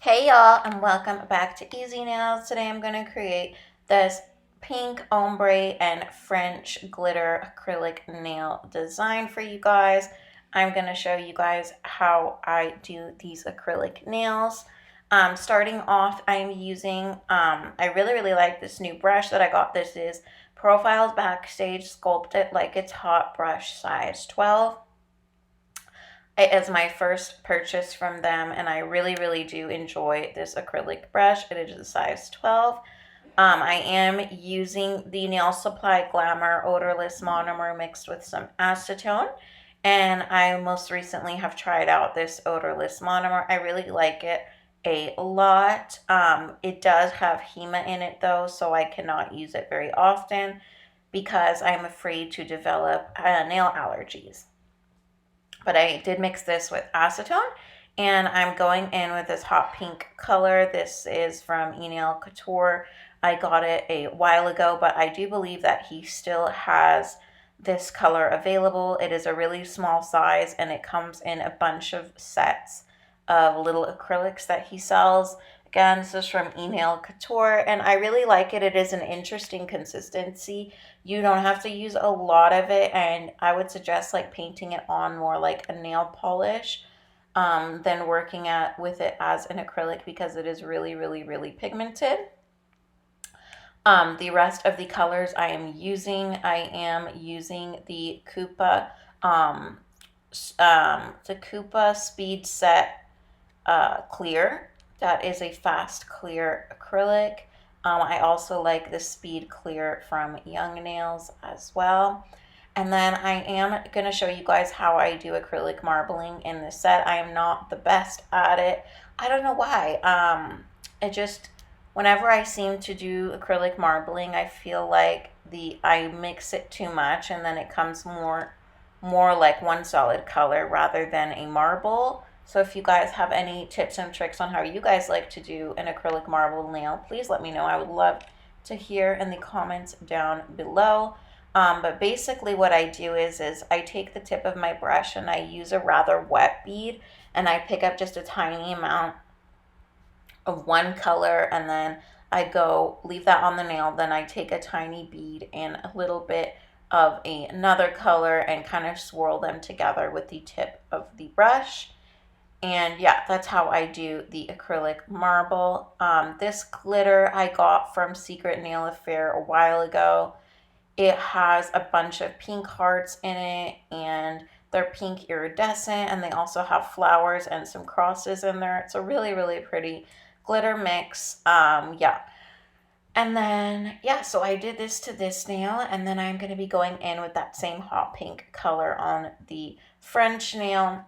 Hey y'all, and welcome back to Easy Nails. Today I'm going to create this pink ombre and French glitter acrylic nail design for you guys. I'm going to show you guys how I do these acrylic nails. Starting off, I'm using, I really like this new brush that I got. This is Profiles Backstage Sculpted Like It's Hot brush size 12. It is my first purchase from them, and I really do enjoy this acrylic brush. It is a size 12. I am using the Nail Supply Glamour Odorless Monomer mixed with some acetone, and I most recently have tried out this odorless monomer. I really like it a lot. It does have HEMA in it though, so I cannot use it very often because I'm afraid to develop nail allergies. But I did mix this with acetone, and I'm going in with this hot pink color. This is from enailcouture. I got it a while ago, but I do believe that he still has this color available. It is a really small size, and it comes in a bunch of sets of little acrylics that he sells. Again, this is from enailcouture, and I really like it. It is an interesting consistency. You don't have to use a lot of it, and I would suggest like painting it on more like a nail polish than working with it as an acrylic because it is really pigmented. The rest of the colors I am using the Coupa Speed Set Clear. That is a fast clear acrylic. I also like the Speed Clear from Young Nails as well. And then I am going to show you guys how I do acrylic marbling in this set. I am not the best at it. I don't know why. Whenever I seem to do acrylic marbling, I feel like I mix it too much and then it comes more like one solid color rather than a marble. So if you guys have any tips and tricks on how you guys like to do an acrylic marble nail, please let me know. I would love to hear in the comments down below. But basically what I do is I take the tip of my brush and I use a rather wet bead and I pick up just a tiny amount of one color and then I leave that on the nail. Then I take a tiny bead and a little bit of another color and kind of swirl them together with the tip of the brush. And yeah, that's how I do the acrylic marble. This glitter I got from Secret Nail Affair a while ago. It has a bunch of pink hearts in it, and they're pink iridescent, and they also have flowers and some crosses in there. It's a really pretty glitter mix. Yeah. And then, yeah, so I did this to this nail, and then I'm going to be going in with that same hot pink color on the French nail.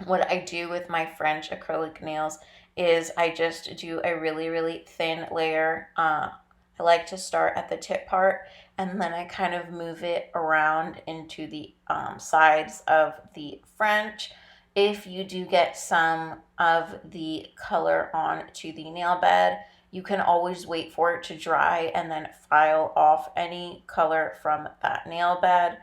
What I do with my French acrylic nails is I just do a really thin layer. I like to start at the tip part and then I kind of move it around into the sides of the French. If you do get some of the color onto the nail bed, you can always wait for it to dry and then file off any color from that nail bed.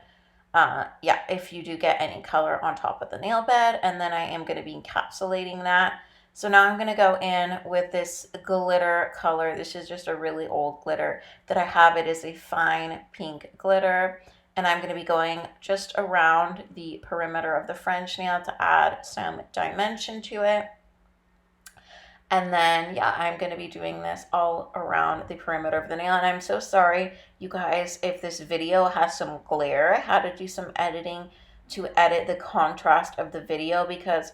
Yeah, if you do get any color on top of the nail bed, and then I am going to be encapsulating that. So now I'm going to go in with this glitter color. This is just a really old glitter that I have. It is a fine pink glitter, and I'm going to be going just around the perimeter of the French nail to add some dimension to it. And then, yeah, I'm going to be doing this all around the perimeter of the nail. And I'm so sorry, you guys, if this video has some glare. I had to do some editing to edit the contrast of the video because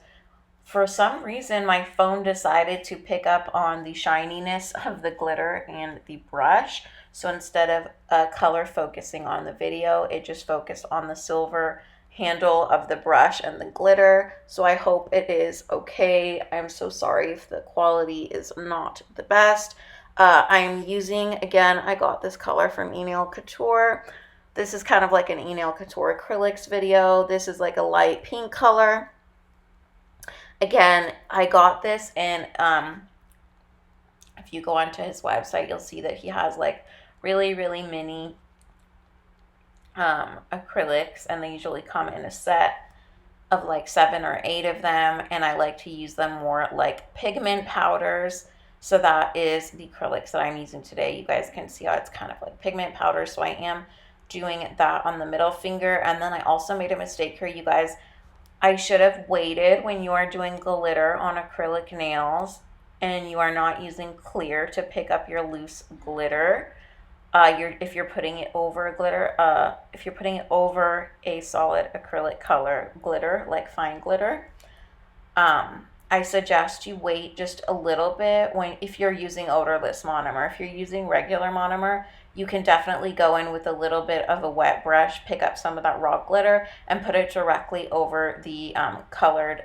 for some reason my phone decided to pick up on the shininess of the glitter and the brush. So instead of color focusing on the video, it just focused on the silver handle of the brush and the glitter. So I hope it is okay. I'm so sorry if the quality is not the best. I'm using, again, I got this color from enailcouture. This is kind of like an enailcouture acrylics video. This is like a light pink color. Again, I got this and if you go onto his website, you'll see that he has like really mini acrylics, and they usually come in a set of like 7 or 8 of them, and I like to use them more like pigment powders. So that is the acrylics that I'm using today. You guys can see how it's kind of like pigment powder, so I am doing that on the middle finger. And then I also made a mistake here, you guys. I should have waited when you are doing glitter on acrylic nails and you are not using clear to pick up your loose glitter. If you're putting it over a glitter, if you're putting it over a solid acrylic color glitter, like fine glitter, I suggest you wait just a little bit if you're using odorless monomer. If you're using regular monomer, you can definitely go in with a little bit of a wet brush, pick up some of that raw glitter, and put it directly over the colored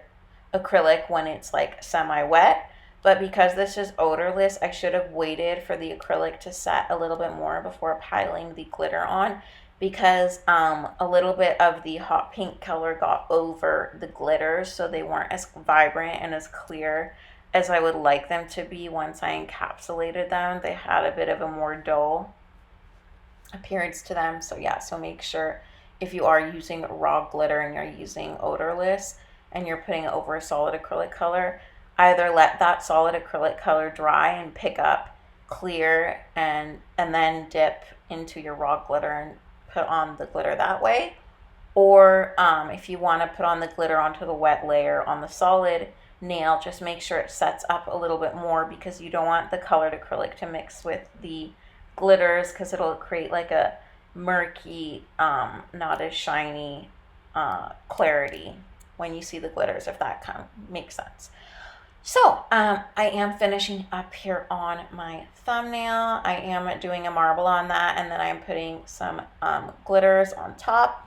acrylic when it's like semi-wet. But because this is odorless, I should have waited for the acrylic to set a little bit more before piling the glitter on, because a little bit of the hot pink color got over the glitters, so they weren't as vibrant and as clear as I would like them to be once I encapsulated them. They had a bit of a more dull appearance to them. So yeah, so make sure if you are using raw glitter and you're using odorless and you're putting it over a solid acrylic color, either let that solid acrylic color dry and pick up clear and then dip into your raw glitter and put on the glitter that way. Or if you want to put on the glitter onto the wet layer on the solid nail, just make sure it sets up a little bit more, because you don't want the colored acrylic to mix with the glitters, because it'll create like a murky, not as shiny clarity when you see the glitters, if that kind of makes sense. So I am finishing up here on my thumbnail. I am doing a marble on that, and then I'm putting some glitters on top.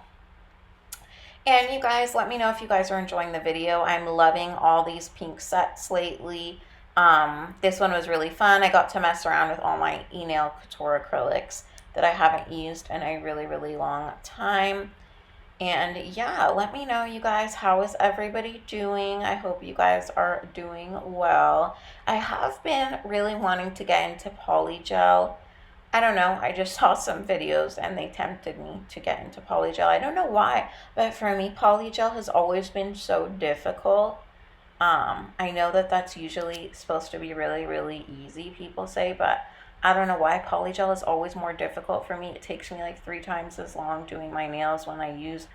And you guys, let me know if you guys are enjoying the video. I'm loving all these pink sets lately. This one was really fun. I got to mess around with all my enailcouture acrylics that I haven't used in a really, really long time. And yeah, let me know, you guys, how is everybody doing? I hope you guys are doing well. I have been really wanting to get into polygel. I don't know, I just saw some videos and they tempted me to get into polygel. I don't know why, but for me, polygel has always been so difficult. I know that that's usually supposed to be really, really easy, people say, but I don't know why polygel is always more difficult for me. It takes me like 3 times as long doing my nails when I use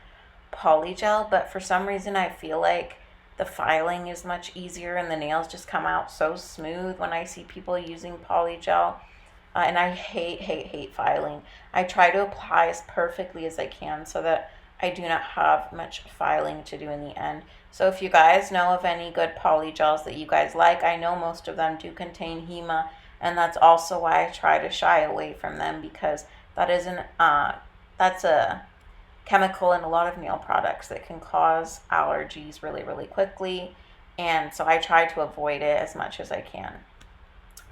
polygel, but for some reason I feel like the filing is much easier and the nails just come out so smooth when I see people using polygel. And I hate filing. I try to apply as perfectly as I can so that I do not have much filing to do in the end. So if you guys know of any good polygels that you guys like, I know most of them do contain HEMA, and that's also why I try to shy away from them, because that isn't that's a chemical in a lot of nail products that can cause allergies really, really quickly, and so I try to avoid it as much as I can.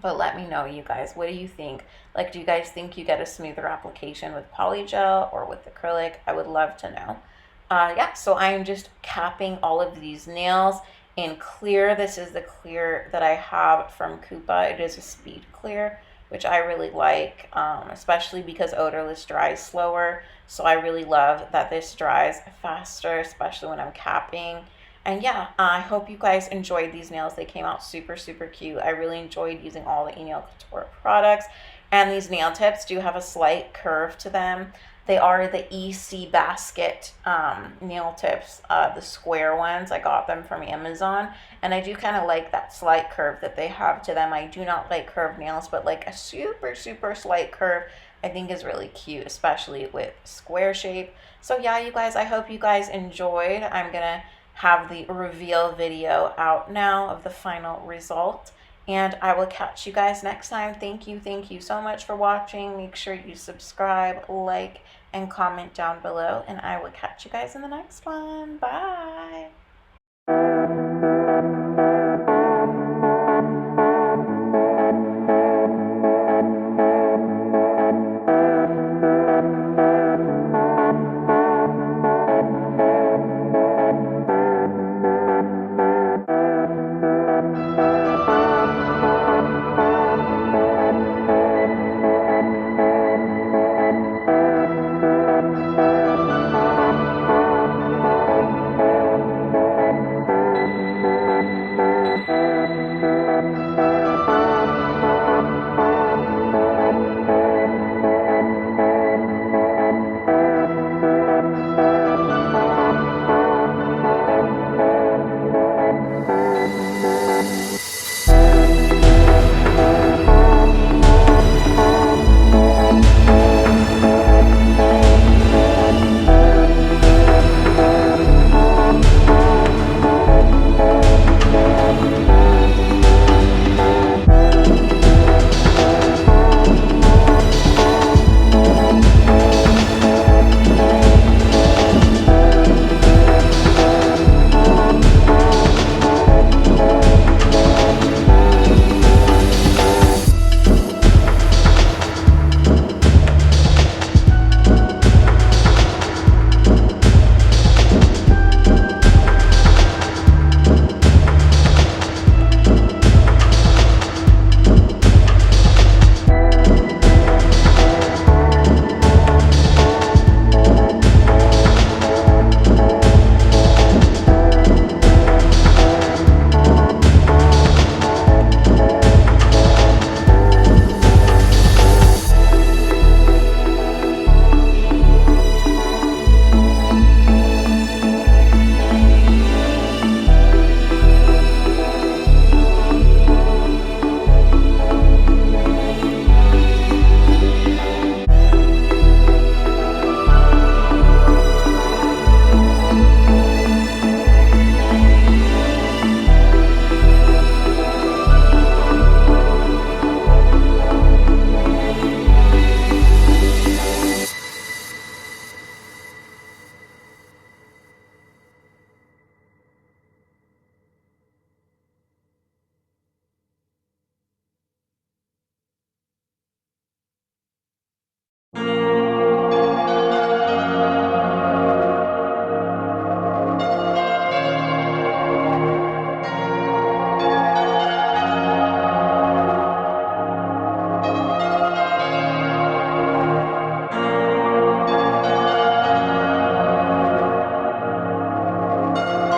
But let me know, you guys, what do you think? Like, do you guys think you get a smoother application with polygel or with acrylic? I would love to know. Yeah, so I'm just capping all of these nails in clear. This is the clear that I have from Coupa. It is a speed clear, which I really like, especially because odorless dries slower. So I really love that this dries faster, especially when I'm capping. And yeah, I hope you guys enjoyed these nails. They came out super, super cute. I really enjoyed using all the enailcouture products. And these nail tips do have a slight curve to them. They are the EC Basket nail tips, the square ones. I got them from Amazon. And I do kind of like that slight curve that they have to them. I do not like curved nails, but like a super, super slight curve I think is really cute, especially with square shape. So yeah, you guys, I hope you guys enjoyed. I'm going to have the reveal video out now of the final result, and I will catch you guys next time. Thank you so much for watching. Make sure you subscribe, like, and comment down below, and I will catch you guys in the next one. Bye.